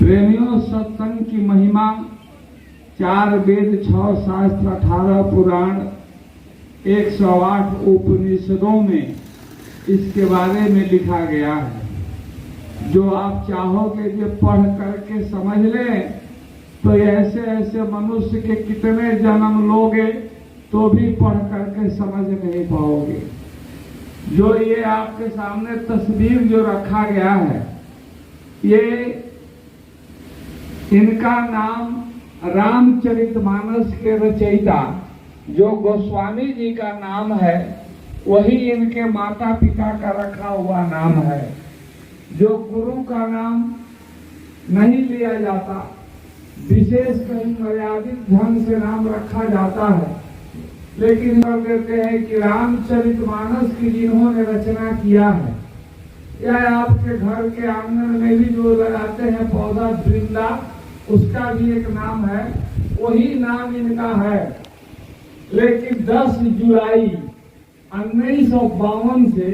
प्रेमियों, सत्संग की महिमा 4 वेद, 6 शास्त्र, 18 पुराण, 108 उपनिषदों में इसके बारे में लिखा गया है। जो आप चाहोगे कि पढ़ करके समझ लें तो ऐसे ऐसे मनुष्य के कितने जन्म लोगे तो भी पढ़ करके समझ नहीं पाओगे। जो ये आपके सामने तस्वीर जो रखा गया है, ये इनका नाम रामचरितमानस के रचयिता जो गोस्वामी जी का नाम है, वही इनके माता पिता का रखा हुआ नाम है। जो गुरु का नाम नहीं लिया जाता, विशेष कहीं मर्यादित ढंग से नाम रखा जाता है, लेकिन कर देते हैं कि रामचरितमानस की जिन्होंने रचना किया है, या आपके घर के आंगन में भी जो लगाते हैं पौधा वृंदा, उसका भी एक नाम है, वही नाम इनका है। लेकिन 10 जुलाई 1952 से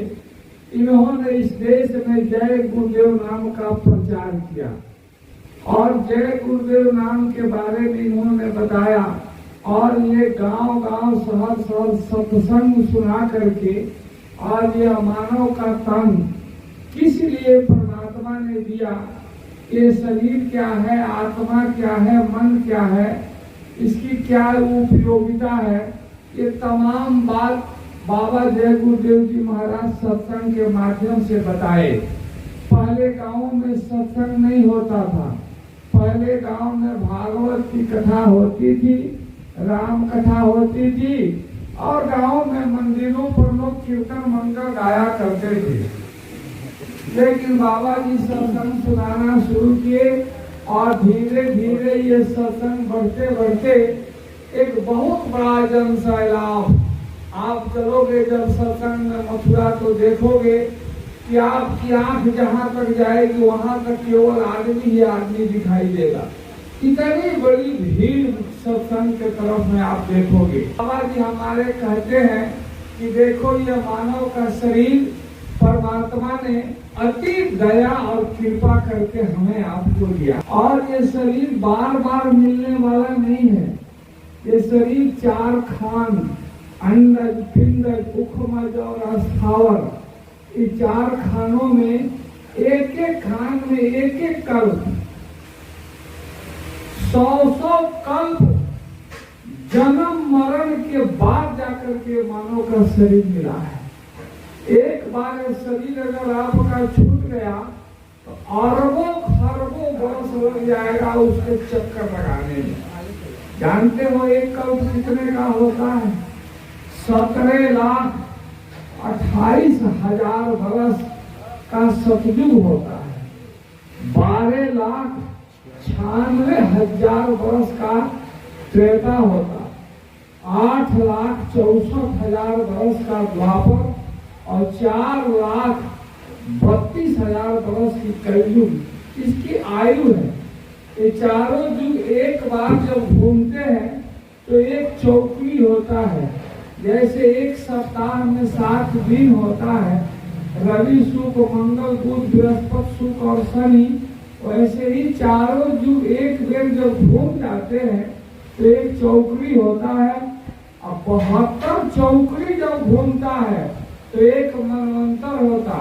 इन्होंने इस देश में जय गुरुदेव नाम का प्रचार किया और जय गुरुदेव नाम के बारे में इन्होंने बताया। और ये गांव गांव शहर शहर सत्संग सुना करके आज यह मानव का तन किस लिए परमात्मा ने दिया, ये शरीर क्या है, आत्मा क्या है, मन क्या है, इसकी क्या उपयोगिता है, ये तमाम बात बाबा जय गुरुदेव जी महाराज सत्संग के माध्यम से बताए। पहले गांव में सत्संग नहीं होता था। पहले गांव में भागवत की कथा होती थी, राम कथा होती थी और गांव में मंदिरों पर लोग कीर्तन मंगल गाया करते थे। लेकिन बाबा जी सत्संग सुनाना शुरू किए और धीरे धीरे ये सत्संग बढ़ते बढ़ते एक बहुत बड़ा जन सैलाब। आप चलोगे जब सत्संग में मथुरा तो देखोगे कि आपकी आंख जहाँ तक जाएगी वहां तक केवल आदमी ही आदमी दिखाई देगा। इतनी बड़ी भीड़ सत्संग के तरफ में आप देखोगे। बाबा जी हमारे कहते हैं कि देखो ये मानव का शरीर परमात्मा ने अति दया और कृपा करके हमें आपको दिया, और ये शरीर बार बार मिलने वाला नहीं है। ये शरीर 4 खान, अंडज, पिंडज, उखमज और स्थावर, ये 4 खानों में एक एक खान में एक एक कल्प, 100 कल्प जन्म मरण के बाद जाकर के मानव का शरीर मिला है। एक बार शरीर अगर आपका छूट गया तो अरबों खरबों वर्ष लग जाएगा उसके चक्कर लगाने में। जानते हो एक कल्प कितने का होता है? 17,28,000 वर्ष का सतयुग होता है। 12,96,000 वर्ष का त्रेता होता है। 8,64,000 वर्ष का द्वापर और 4,32,000 वर्ष की कलयुग इसकी आयु है। ये चारों युग एक बार जब घूमते हैं तो एक चौकड़ी होता है। जैसे एक सप्ताह में 7 दिन होता है, रवि, शुक्र, मंगल, बुध, बृहस्पति, शुक्र और शनि, वैसे ही चारों युग एक बेर जब घूम जाते हैं तो एक चौकड़ी होता है। और 72 चौकड़ी जब घूमता है तो एक मनवंतर होता।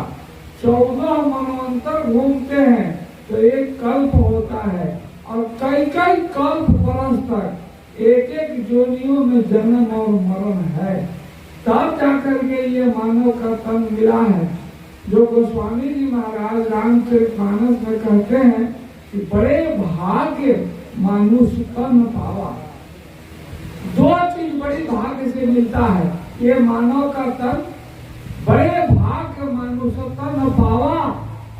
14 मनवंतर घूमते हैं तो एक कल्प होता है। और कई कई कल्प वर्ष तक एक एक जोनियों में जन्म और मरण है। तब जाकर के ये मानव का तन मिला है। जो गोस्वामी जी महाराज रामचरितमानस में कहते हैं कि बड़े भाग्य मानुष तन पावा। 2 चीज बड़ी भाग्य से मिलता है। ये मानव का तन बड़े भाग्य मनुष्य तन पावा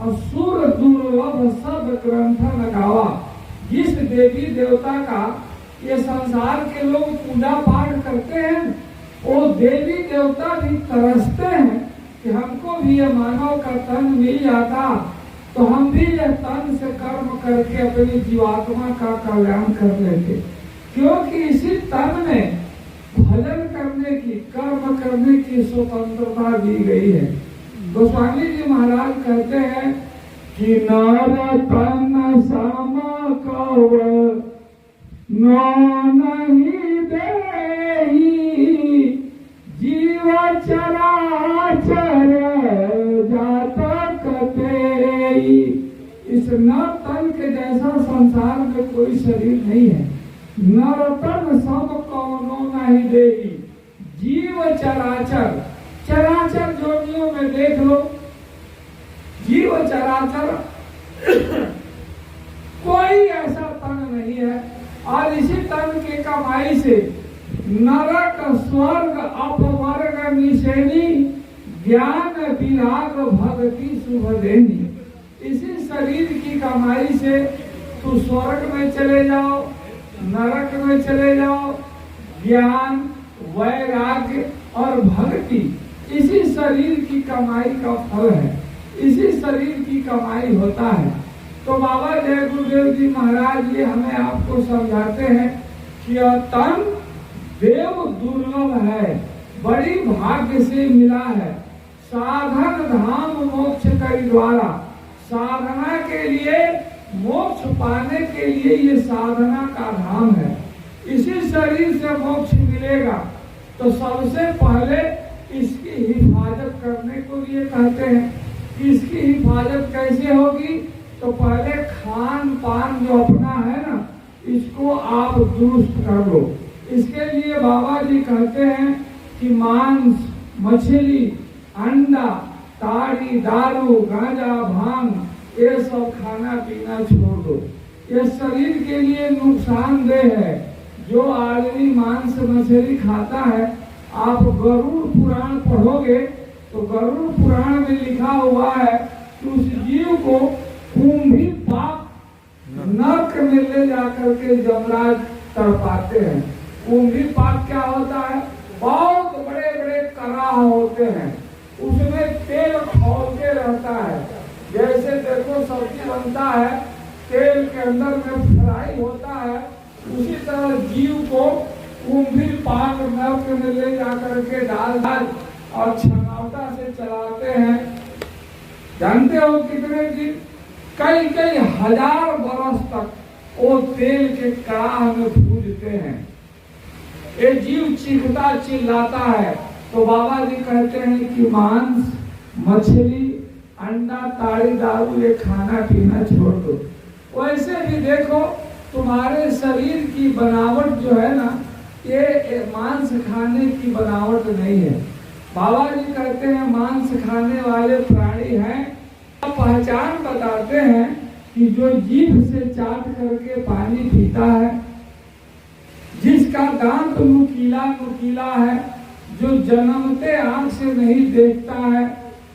और सुर दुर्लभ सब ग्रंथ लगावा। जिस देवी देवता का ये संसार के लोग पूजा पाठ करते हैं, वो देवी देवता भी तरसते हैं कि हमको भी ये मानव का तन मिल जाता तो हम भी यह तन से कर्म करके अपनी जीवात्मा का कल्याण कर लेते। क्योंकि इसी तन में भजन करने की, कर्म करने की स्वतंत्रता दी गई है। गोस्वामी जी महाराज कहते हैं कि नर तन सम कव नो नहीं देही जीव चराचर जात कतेई। इस न तन के जैसा संसार में कोई शरीर नहीं है। नरतन सब कौनो नहीं देही जीव चराचर, चराचर जोनियों में देख लो, जीव चराचर कोई ऐसा तन नहीं है। और इसी तन की कमाई से नरक स्वर्ग अपवर्ग निषेधी ज्ञान विराग भक्ति शुभ देनी। इसी शरीर की कमाई से तू स्वर्ग में चले जाओ, नरक में चले जाओ। ज्ञान, वैराग्य और भक्ति इसी शरीर की कमाई का फल है, इसी शरीर की कमाई होता है। तो बाबा जय गुरुदेव जी महाराज ये हमें आपको समझाते हैं कि यह तन देव दुर्लभ है, बड़ी भाग्य से मिला है। साधन धाम मोक्ष के द्वारा, साधना के लिए, मोक्ष पाने के लिए ये साधना का धाम है। इसी शरीर से मोक्ष मिलेगा तो सबसे पहले इसकी हिफाजत करने को ये कहते हैं। कि इसकी हिफाजत कैसे होगी? तो पहले खान पान जो अपना है ना, इसको आप दुरुस्त कर लो। इसके लिए बाबा जी कहते हैं कि मांस, मछली, अंडा, ताड़ी, दारू, गांजा, भांग ये सब खाना पीना छोड़ दो। ये शरीर के लिए नुकसानदेह है। जो आदमी मांस मछली खाता है, आप गरुड़ पुराण पढ़ोगे तो गरुड़ पुराण में लिखा हुआ है कि उस जीव को कुंभी पाप नरक में ले जाकर के यमराज तड़पाते हैं। कुंभी पाप क्या होता है? बहुत बड़े बड़े कराह होते हैं, उसमें तेल खौलते रहता है। जैसे देखो सब्जी बनता है, तेल के अंदर में फ्राई होता है, उसी तरह जीव को कुंभी पाप नरक में ले जाकर के डाल और छनावटा से चलाते हैं। जानते हो कितने दिन? कई कई हजार बरस तक वो तेल के कड़ाह में भूनते हैं। ये जीव चीखता चिल्लाता है। तो बाबा जी कहते हैं कि मांस, मछली, अंडा, ताड़ी, दारू ये खाना पीना छोड़ दो। वैसे भी देखो तुम्हारे शरीर की बनावट जो है ना, ये मांस खाने की बनावट नहीं है। बाबा जी कहते हैं मांस खाने वाले प्राणी हैं। पहचान बताते हैं कि जो जीभ से चाट करके पानी पीता है, जिसका दांत नुकीला नुकीला है, जो जन्मते आंख से नहीं देखता है,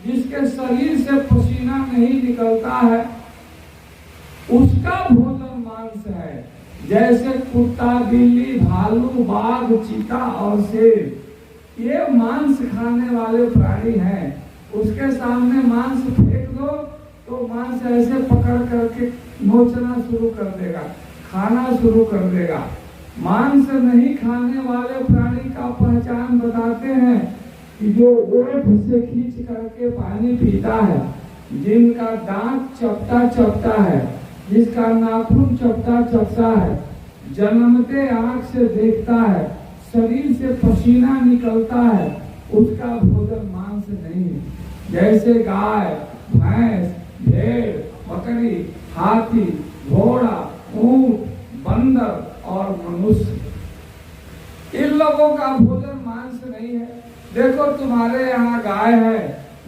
जिसके शरीर से पसीना नहीं निकलता है, उसका भोजन मांस है। जैसे कुत्ता, बिल्ली, भालू, बाघ, चीता और शेर ये मांस खाने वाले प्राणी हैं। उसके सामने मांस फेंक दो तो मांस ऐसे पकड़ करके नोचना शुरू कर देगा, खाना शुरू कर देगा। मांस नहीं खाने वाले प्राणी का पहचान बताते हैं कि जो ओठ से खींच करके पानी पीता है, जिनका दांत चपटा चपटा है, जिसका नाखून चपटा चपटा है, जन्मते आंख से देखता है, शरीर से पसीना निकलता है, उसका भोजन मांस नहीं है। जैसे गाय, भैंस, भेड़, बकरी, हाथी, घोड़ा, ऊंट, बंदर और मनुष्य, इन लोगों का भोजन मांस नहीं है। देखो तुम्हारे यहाँ गाय है,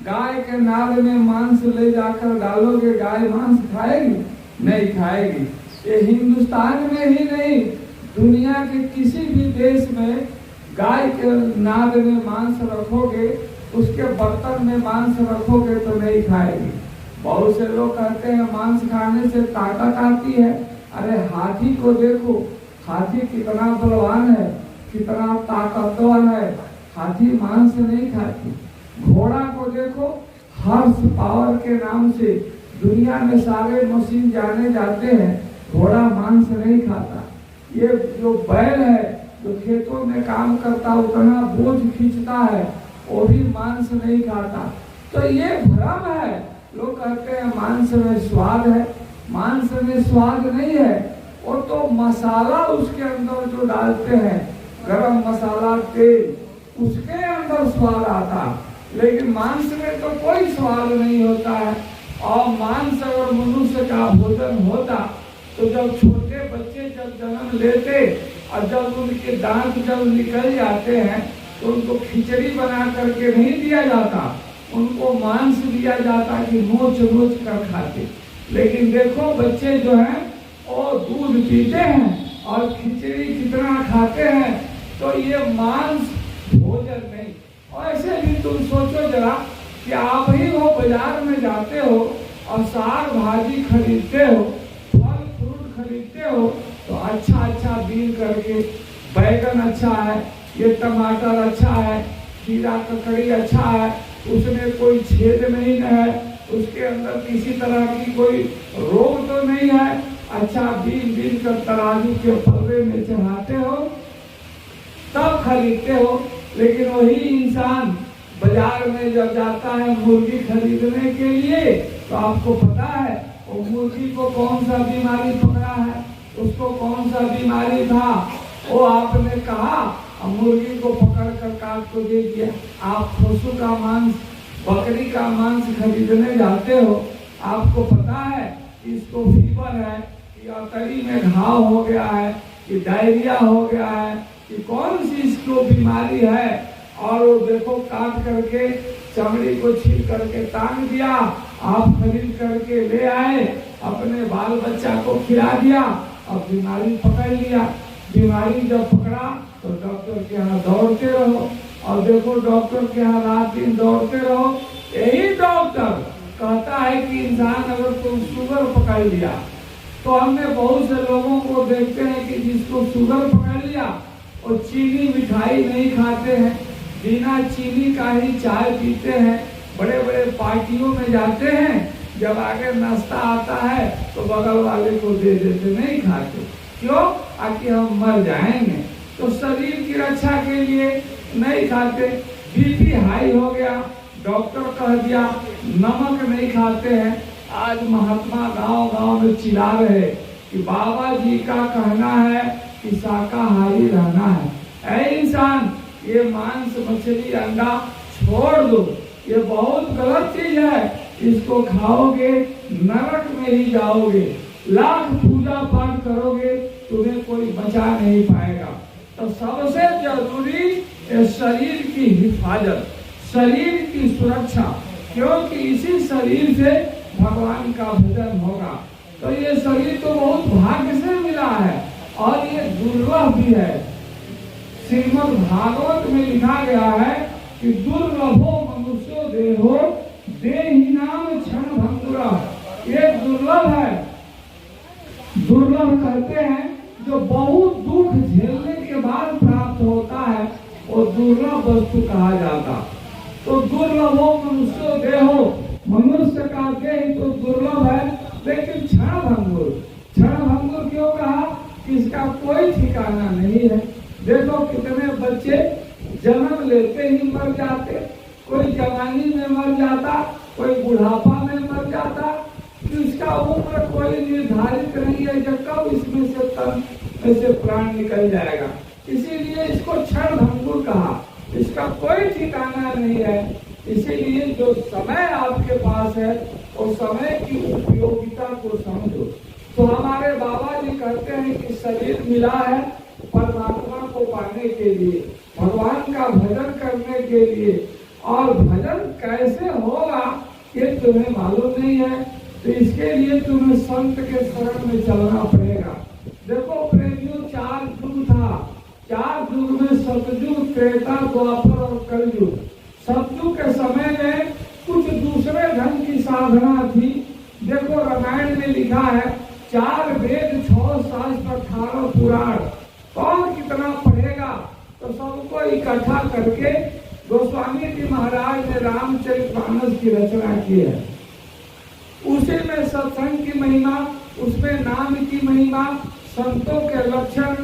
गाय के नाद में मांस ले जाकर डालोगे, गाय मांस खाएगी? नहीं खाएगी। ये हिंदुस्तान में ही नहीं, दुनिया के किसी भी देश में गाय के नाद में मांस रखोगे, उसके बर्तन में मांस रखोगे तो नहीं खाएगी। बहुत से लोग कहते हैं मांस खाने से ताकत आती है। अरे हाथी को देखो, हाथी कितना बलवान है, कितना ताकतवर है, हाथी मांस नहीं खाती। घोड़ा को देखो, हॉर्स पावर के नाम से दुनिया में सारे मशीन जाने जाते हैं, घोड़ा मांस नहीं खाता। ये जो बैल है, जो खेतों में काम करता, उतना बोझ खींचता है, वो भी मांस नहीं खाता। तो ये भ्रम है। लोग कहते हैं मांस में स्वाद है, मांस में स्वाद नहीं है, वो तो मसाला उसके अंदर जो डालते हैं, गरम मसाला, तेल, उसके अंदर स्वाद आता। लेकिन मांस में तो कोई स्वाद नहीं होता है। और मांस अगर मनुष्य का भोजन होता तो जब छोटे बच्चे जब जन्म लेते और जब उनके दांत जब निकल जाते हैं तो उनको खिचड़ी बना करके नहीं दिया जाता, उनको मांस दिया जाता कि नोच नोच कर खाते। लेकिन देखो बच्चे जो हैं वो दूध पीते हैं और खिचड़ी कितना खाते हैं, तो ये मांस भोजन नहीं। और ऐसे भी तुम सोचो जरा कि आप ही वो बाजार में जाते हो और साग भाजी खरीदते हो, फल फ्रूट खरीदते हो, तो अच्छा बीन करके बैगन अच्छा है, ये टमाटर अच्छा है, खीरा ककड़ी अच्छा है, उसमें कोई छेद नहीं है, उसके अंदर किसी तरह की कोई रोग तो नहीं है, अच्छा बीन बीन कर तराजू के पल्ले में चढ़ाते हो तब खरीदते हो। लेकिन वही इंसान बाजार में जब जाता है मुर्गी खरीदने के लिए, तो आपको पता है वो मुर्गी को कौन सा बीमारी पकड़ा है, उसको कौन सा बीमारी था, वो आपने कहा और मुर्गी को पकड़ कर काट को दे दिया। आप पशु का मांस, बकरी का मांस खरीदने जाते हो, आपको पता है इसको फीवर है, कि अतरी में घाव हो गया है, कि डायरिया हो गया है, कि कौन सी इसको बीमारी है, और वो देखो काट करके चमड़ी को छील करके टांग दिया, आप खरीद करके ले आए, अपने बाल बच्चा को खिला दिया और बीमारी पकड़ लिया। बीमारी जब पकड़ा तो डॉक्टर के यहाँ दौड़ते रहो, और देखो डॉक्टर के यहाँ रात दिन दौड़ते रहो। यही डॉक्टर कहता है कि इंसान अगर तुम शुगर पकड़ लिया, तो हमने बहुत से लोगों को देखते हैं कि जिसको शुगर पकड़ लिया और चीनी मिठाई नहीं खाते हैं, बिना चीनी का ही चाय पीते हैं, बड़े बड़े पार्टियों में जाते हैं, जब आगे नाश्ता आता है तो बगल वाले को दे देते, नहीं खाते। क्यों? आकि हम मर जाएंगे। तो शरीर की रक्षा के लिए नहीं खाते। बीपी हाई हो गया, डॉक्टर कह दिया नमक नहीं खाते हैं। आज महात्मा गांव गांव में चिल्ला रहे कि बाबा जी का कहना है कि शाकाहारी रहना है। ऐ इंसान, ये मांस मछली अंडा छोड़ दो, ये बहुत गलत चीज है, इसको खाओगे नरक में ही जाओगे, लाख पूजा पाठ करोगे तुम्हें कोई बचा नहीं पाएगा। तो सबसे जरूरी शरीर की हिफाजत, शरीर की सुरक्षा, क्योंकि इसी शरीर से भगवान का भजन होगा। तो ये शरीर तो बहुत भाग्य से मिला है और ये दुर्लभ भी है। श्रीमद् भागवत में लिखा गया है कि दुर्लभो मनुष्यो देहो देहिनाम क्षण भंगुरा। ये दुर्लभ है। दुर्लभ कहते हैं जो बहुत दुख झेलने के बाद प्राप्त होता है, वो दुर्लभ वस्तु कहा जाता। तो दुर्लभो मनुष्यो देहो, मनुष्य का देह तो दुर्लभ है, लेकिन क्षण भंगुर। क्षण भंगुर क्यों कहा? इसका कोई ठिकाना नहीं है। देखो कितने बच्चे जन्म लेते ही मर जाते, कोई जवानी में मर जाता, कोई बुढ़ापा में मर जाता। इसका उम्र कोई निर्धारित नहीं है कि कब इसमें से तन में से प्राण निकल जाएगा। इसीलिए इसको क्षण भंगुर कहा। इसका कोई ठिकाना नहीं है। इसीलिए जो समय आपके पास है उस समय की उपयोगिता को समझो। तो हमारे बाबा जी कहते हैं कि शरीर मिला है परमात्मा को पाने के लिए, भगवान का भजन करने के लिए, और भजन कैसे होगा ये तुम्हें मालूम नहीं है। तो इसके लिए तुम्हें संत के शरण में चलना पड़ेगा। देखो प्रेमियों, 4 युग था। 4 युग में सतयुग, त्रेता, द्वापर और कलयुग। सतयुग के समय में कुछ दूसरे ढंग की साधना थी। देखो रामायण में लिखा है 4 वेद, 6 शास्त्र, 18 पुराण। कौन कितना पढ़ेगा? तो सबको इकट्ठा करके गोस्वामी जी महाराज ने रामचरितमानस की रचना की है। उसी में सत्संग की महिमा, उसमें नाम की महिमा, संतों के लक्षण,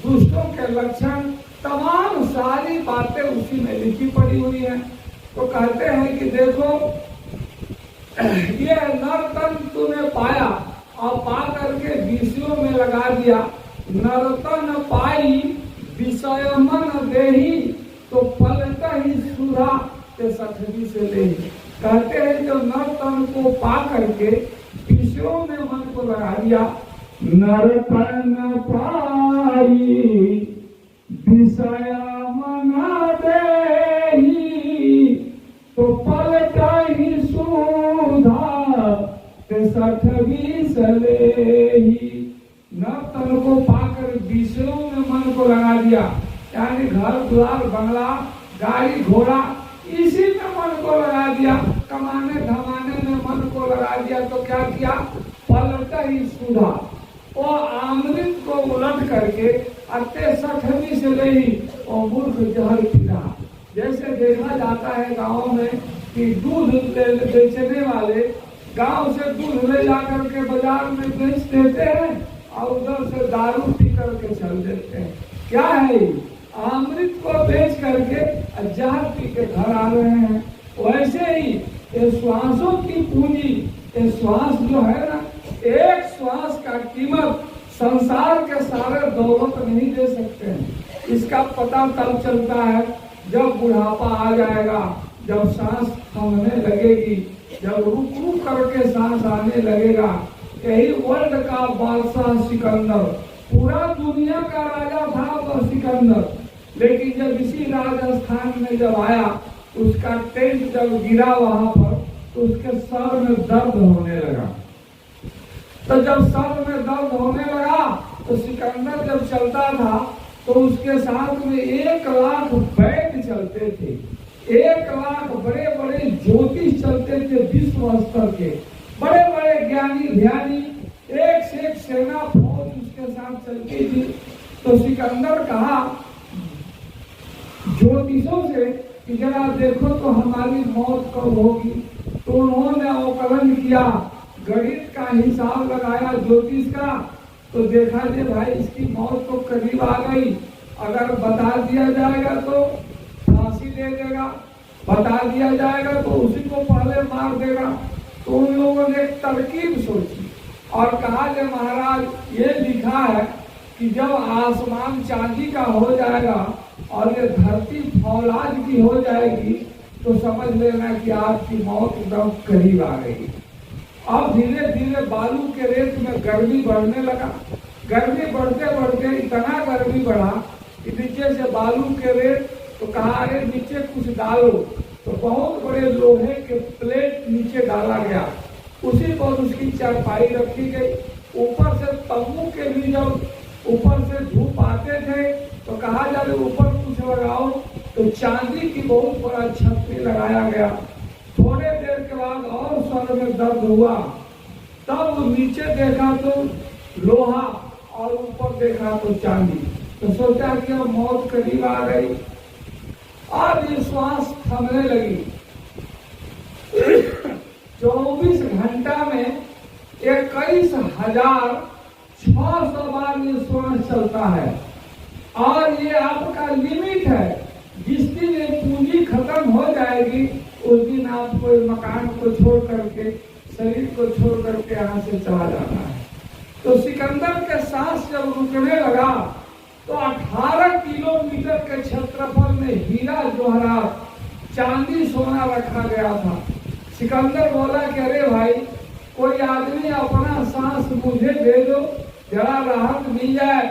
दुष्टों के लक्षण, तमाम सारी बातें उसी में लिखी पड़ी हुई है। तो कहते हैं कि देखो ये नर तन तूने पाया, और पा करके विषयों में लगा दिया। नरतन पाई विषय मन देही, तो पलट ही सुधा के सठवी से ले। कहते हैं जो नरतन को पा करके विषयों में मन को लगा दिया, नरतन पाई विषय मन देही, तो पलट ही सुधा के सठवी से ले। नर्तन को पाकर विषयों में मन को लगा दिया, यानी घर द्वार बंगला गाड़ी घोड़ा इसी में मन को लगा दिया, कमाने धमाने में मन को लगा दिया। तो क्या किया, पलट ही सुधा, वो अमृत को उलट करके अत्ते सठवी से ले ही और मूर्ख जहर पीना। जैसे देखा जाता है गाँव में कि दूध बेचने वाले गांव से दूध ले जाकर के बाजार में बेच देते हैं और उधर से दारू पी करके चल देते हैं। क्या है, अमृत को बेच करके जहर पी के घर आ रहे हैं। वैसे ही ये श्वासों की पूंजी, ये श्वास जो है ना, एक श्वास का कीमत संसार के सारे दौलत नहीं दे सकते हैं। इसका पता तब चलता है जब बुढ़ापा आ जाएगा, जब सांस थमने लगेगी, जब रुक रुक करके सांस आने लगेगा। यही वर्ल्ड का बादशाह सिकंदर, पूरा दुनिया का राजा था वो सिकंदर, लेकिन जब इसी राजस्थान में जब आया, उसका टेंट जब गिरा वहां पर, तो उसके सर में दर्द होने लगा। तो जब सर में दर्द होने लगा तो सिकंदर जब चलता था तो उसके साथ में 1 लाख वैद्य चलते थे, 1 लाख बड़े बड़े ज्योतिष चलते थे, विश्व स्तर के बड़े बड़े ज्ञानी ध्यानी, एक से एक सेना फौज उसके साथ चलती थी। तो सिकंदर कहा ज्योतिषों से कि जरा देखो तो हमारी मौत कब होगी। तो उन्होंने अवकलन किया, गणित का हिसाब लगाया ज्योतिष का, तो देखा जे भाई इसकी मौत तो करीब आ गई, अगर बता दिया जाएगा तो फांसी दे देगा, बता दिया जाएगा तो उसी को पहले मार देगा। तो उन लोगों ने एक तरकीब सोची और कहा कि महाराज ये लिखा है कि जब आसमान चांदी का हो जाएगा और ये धरती फौलाद की हो जाएगी, तो समझ लेना कि आपकी मौत एकदम करीब आ गई। अब धीरे धीरे बालू के रेत में गर्मी बढ़ने लगा, गर्मी बढ़ते बढ़ते इतना गर्मी बढ़ा कि नीचे से बालू के रेत, तो कहा अरे नीचे कुछ डालो, तो बहुत बड़े लोहे के प्लेट नीचे डाला गया, उसी पर उसकी चारपाई रखी गई। ऊपर से तंबू के भी जब ऊपर से धूप आते थे तो कहा जाए ऊपर कुछ लगाओ, तो चांदी की बहुत बड़ा छतरी लगाया गया। थोड़े देर के बाद और सर में दर्द हुआ, तब नीचे देखा तो लोहा और ऊपर देखा तो चांदी। तो सोचा कि अब मौत करीब आ गई और ये श्वास थमने लगी। 24 घंटा में 21,600 बार ये श्वास चलता है और ये आपका लिमिट है। जिस दिन ये पूंजी खत्म हो जाएगी उस दिन आपको मकान को छोड़ करके, शरीर को छोड़ करके यहाँ से चला जाना है। तो सिकंदर के सांस जब रुकने लगा तो 18 किलोमीटर के क्षेत्रफल में हीरा जवाहरात, चांदी सोना रखा गया था। सिकंदर बोला कि अरे भाई कोई आदमी अपना सांस मुझे दे दो, जरा राहत मिल जाए।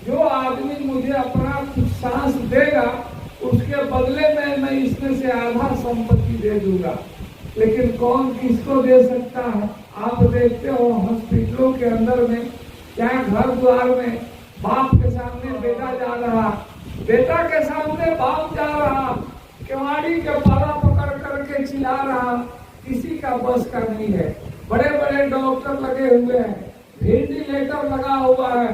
जो आदमी मुझे अपना सांस देगा उसके बदले में मैं इसमें से आधा संपत्ति दे दूंगा। लेकिन कौन किसको दे सकता है? आप देखते हो हॉस्पिटलों के अंदर में, क्या घर द्वार में बाप के सामने बेटा जा रहा, बेटा के सामने बाप जा रहा, केवाड़ी के पाला पकड़ करके चिल्ला रहा, किसी का बस का नहीं है। बड़े बड़े डॉक्टर लगे हुए हैं, वेंटिलेटर लगा हुआ है,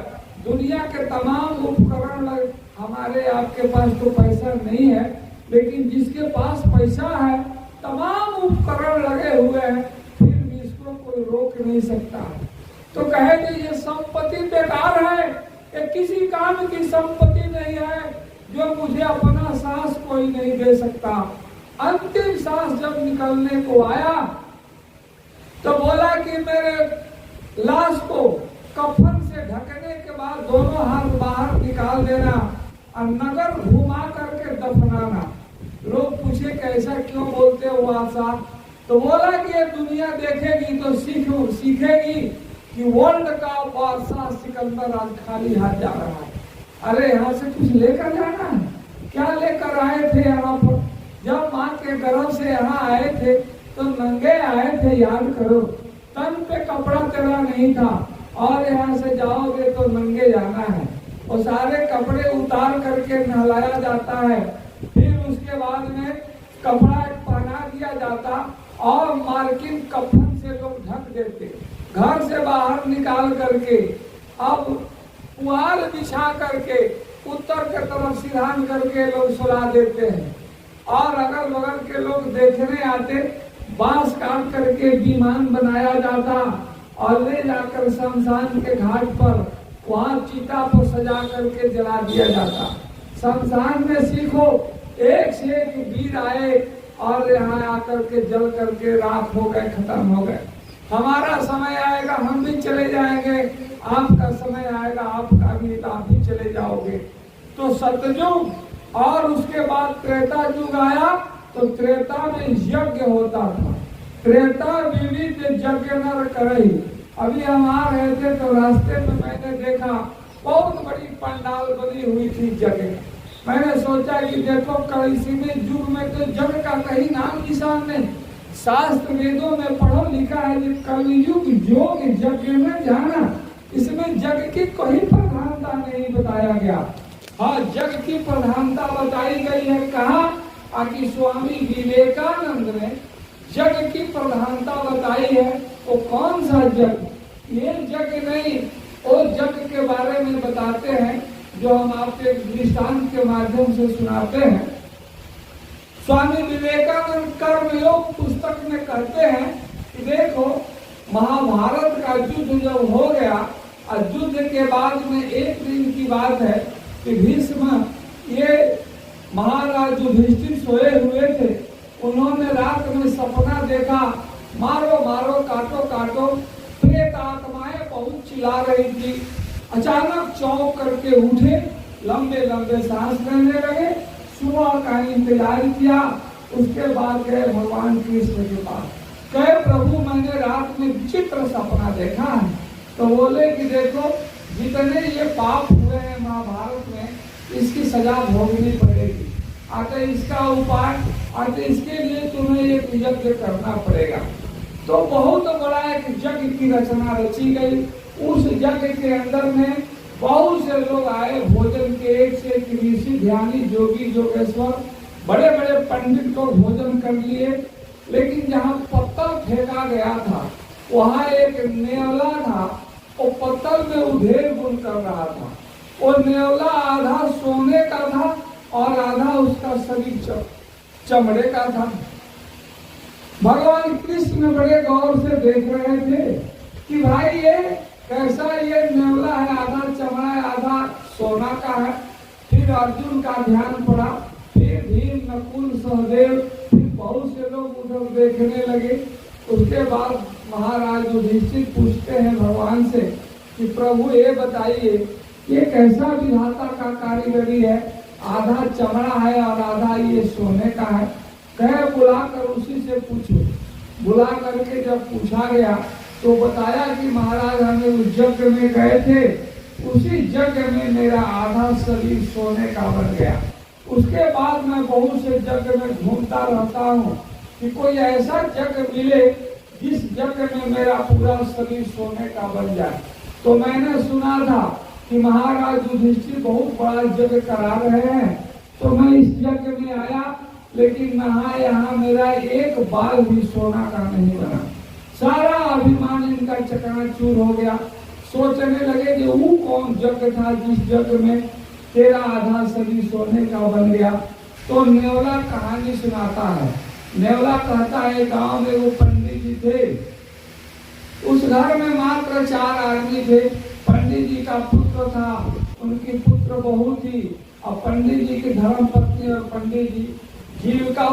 दुनिया के तमाम उपकरण लगे। हमारे आपके पास तो पैसा नहीं है, लेकिन जिसके पास पैसा है तमाम उपकरण लगे हुए हैं, फिर भी इसको कोई रोक नहीं सकता। तो कहे कि ये संपत्ति बेकार है, ये किसी काम की संपत्ति नहीं है, जो मुझे अपना सांस कोई नहीं दे सकता। अंतिम सांस जब निकलने को आया तो बोला कि मेरे लाश को कफन से ढकने के बाद दोनों हाथ बाहर निकाल देना और नगर घुमा करके दफनाना। लोग पूछे कैसा क्यों बोलते हो आशा, तो बोला कि ये दुनिया देखेगी तो सीखेगी कि वर्ल्ड का बादशाह सिकंदर आज खाली हाथ जा रहा है। अरे यहाँ से कुछ लेकर जाना है, क्या लेकर आए थे यहाँ पर? जब माँ के गर्भ से यहाँ आए थे तो नंगे आए थे, याद करो। तन पे कपड़ा तेरा नहीं था और यहाँ से जाओगे तो नंगे जाना है। और सारे कपड़े उतार करके नहलाया जाता है, फिर उसके बाद में कपड़ा पहना दिया जाता और मार्किन कफन से लोग ढक देते। घर से बाहर निकाल करके अब पुआल बिछा करके उत्तर के तरफ सिरहान करके लोग सुला देते हैं। और अगल बगल के लोग देखने आते, बांस काट करके विमान बनाया जाता और ले जाकर शमशान के घाट पर वहां चिता पर सजा करके जला दिया जाता। शमशान में सीखो, एक से एक वीर आए और यहाँ आकर के जल करके राख हो गए, खत्म हो गए। हमारा समय आएगा हम भी चले जाएंगे, आपका समय आएगा आपका भी, आप भी चले जाओगे। तो सतयुग और उसके बाद त्रेता युग आया, तो त्रेता में यज्ञ होता था। त्रेता विविध यज्ञ नर करई। अभी हम आ रहे थे तो रास्ते में मैंने देखा बहुत बड़ी पंडाल बनी हुई थी जगह। मैंने सोचा कि देखो इसी में युग में तो जग का कहीं नाम निशान नहीं। शास्त्र वेदों में पढ़ो लिखा है कि कलयुग योग यज्ञ में जाना, इसमें जग की कोई प्रधानता नहीं बताया गया। हाँ, जग की प्रधानता बताई गई है। कहा कि स्वामी विवेकानंद ने जग की प्रधानता बताई है। वो कौन सा जग? ये जग नहीं, वो जग के बारे में बताते हैं जो हम आपके दृष्टांत के माध्यम से सुनाते हैं। स्वामी विवेकानंद कर्मयोग पुस्तक में कहते हैं कि देखो महाभारत का युद्ध जब हो गया और युद्ध के बाद में एक दिन की बात है कि भीष्म ये महाराज युधिष्ठिर सोए हुए थे, उन्होंने रात में सपना देखा, मारो मारो काटो काटो, प्रेत आत्माएं बहुत चिल्ला रही थी। अचानक चौंक करके उठे, लंबे लंबे सांस लेने लगे, सुबह का इंतजार किया। उसके बाद गए भगवान कृष्ण के पास, कहे प्रभु मैंने रात में विचित्र सपना देखा है। तो बोले कि देखो जितने ये पाप हुए हैं महाभारत में, इसकी सजा भोगनी पड़ेगी। आते इसका उपाय, आते इसके लिए तुम्हें एक यज्ञ करना पड़ेगा। तो बहुत बड़ा एक यज्ञ की रचना रची गई। उस यज्ञ के अंदर में बहुत से लोग आए, भोजन के एक से एक ऋषि ध्यानी जोगी जोगेश्वर बड़े बड़े पंडित को भोजन कर लिए। लेकिन जहाँ पत्तल फेंका गया था वहाँ एक नेवला था, वो पत्तल में उधेड़ बुन कर रहा था। वो नेवला आधा सोने का था और आधा उसका शरीर चमड़े का था। भगवान कृष्ण बड़े गौर से देख रहे थे कि भाई ये कैसा ये नेवला है, आधा चमड़ा है आधा सोना का है। फिर अर्जुन का ध्यान पड़ा, फिर भीम नकुल सहदेव, फिर बहुत से लोग उधर देखने लगे। उसके बाद महाराज युधिष्ठिर पूछते हैं भगवान से कि प्रभु ये बताइए ये कैसा विधाता का कारीगरी है, आधा चमड़ा है और आधा ये सोने का है। कहे बुलाकर उसी से पूछो। बुला करके जब पूछा गया तो बताया कि महाराज हमें उस यज्ञ में गए थे, उसी यज्ञ में मेरा आधा शरीर सोने का बन गया। उसके बाद मैं बहुत से यज्ञ में घूमता रहता हूँ कि कोई ऐसा यज्ञ मिले जिस यज्ञ में मेरा पूरा शरीर सोने का बन जाए। तो मैंने सुना था कि महाराज युधिष्ठिर बहुत बड़ा यज्ञ करा रहे हैं, तो मैं इस यज्ञ में आया, लेकिन यहाँ मेरा एक बाल भी सोना का नहीं बना। सारा अभिमान इनका चकनाचूर हो गया। सोचने लगे कि वो कौन यज्ञ था जिस यज्ञ में तेरा आधा शरीर सोने का बन गया। तो नेवला कहानी सुनाता है। नेवला कहता है गांव में वो पंडित जी थे, उस घर में मात्र 4 आदमी थे। पंडित जी का पुत्र था, उनकी पुत्र बहू थी और पंडित जी की धर्म पत्नी और पंडित जी जीविका